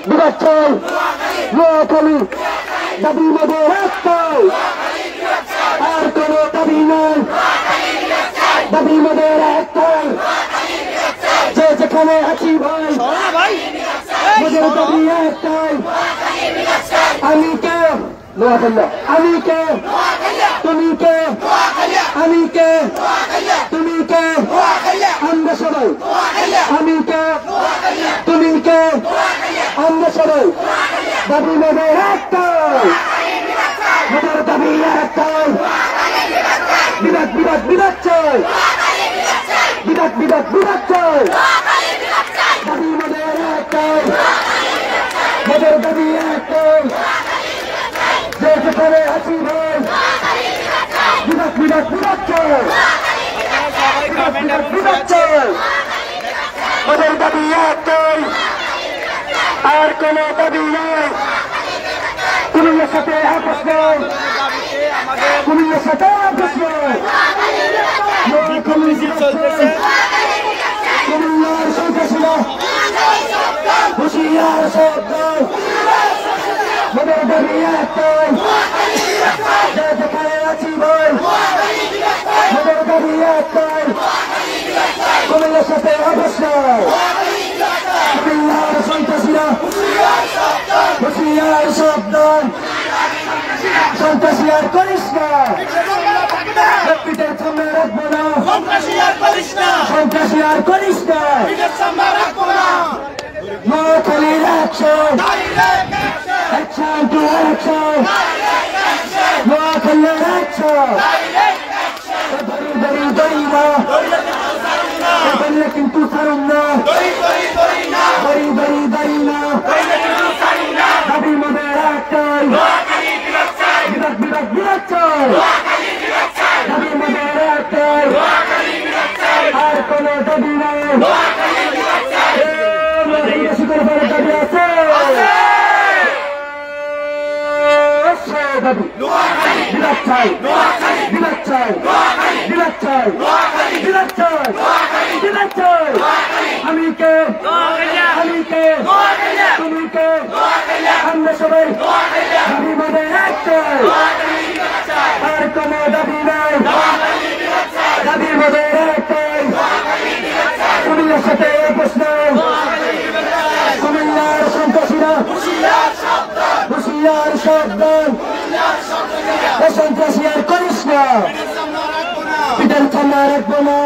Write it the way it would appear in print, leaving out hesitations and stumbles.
বিরাট চাই নোয়াখালী দাবি মোদের একটাই আর কোনো দাবি নাই দাবি মোদের একটাই যে যেখানে আছি ভাই মোদের দাবি একটাই আমি কে নোয়াখালী আমি কে তুমি কে আমি কে তুমি কে আমরা সবাই আমি কে তুমি কে আমরা সবাই দাবি মোদের একটাই মোদের দাবি একটাই বিরাট বিরাট বিরাট চাই বিরাট বিরাট বিরাট চাই দাবি মোদের একটাই মোদের দাবি একটাই যে যেখানে আছি ভাই বিরাট বিরাট বিরাট চাই বিরাট বিরাট বিরাট চাই মোদের দাবি একটাই আর কোন দাবি নাই কুমিল্লার সাথে আপোষ নাই কুমিল্লার সাথে আপোষ নাই কুমিল্লার সন্ত্রাসীরা হুঁশিয়ার সাবধান মোদের দাবি একটাই যে যেখানে আছি ভাই মোদের দাবি একটাই কুমিল্লার সাথে আপোষ নাই কুমিল্লার সন্ত্রাসীরা হুঁশিয়ার সাবধান সন্ত্রাসী আর করিস না পিঠের সামনে রাখবো না সন্ত্রাসী আর করিস না নোয়াখালীর অ্যাকশন অ্যাকশন টু অ্যাকশন নোয়াখালীর অ্যাকশন দড়ি দড়ি দড়ি না কিন্তু ছাড়ুন না দড়ি দড়ি দড়ি না দাবি মোদের একটাই বিরাট বিরাট বিরাট চাই দাবি মোদের একটাই আর কোন দাবি নাই শিকড় দাবি আছে দাবি বিরাট চাই বিরাট চাই বিরাট চাই বিরাট চাই বিরাট চাই আমি কে আমি কে তুমি কে আমরা সবাই দাবি মোদের একটাই আর কোন দাবি নাই দাবি মোদের একটাই কুমিল্লার সাথে আপোষ নাই কুমিল্লার সন্ত্রাসীরা হুঁশিয়ার সাবধান সন্ত্রাসী আর করিস না পিঠের সামনে রাখবো না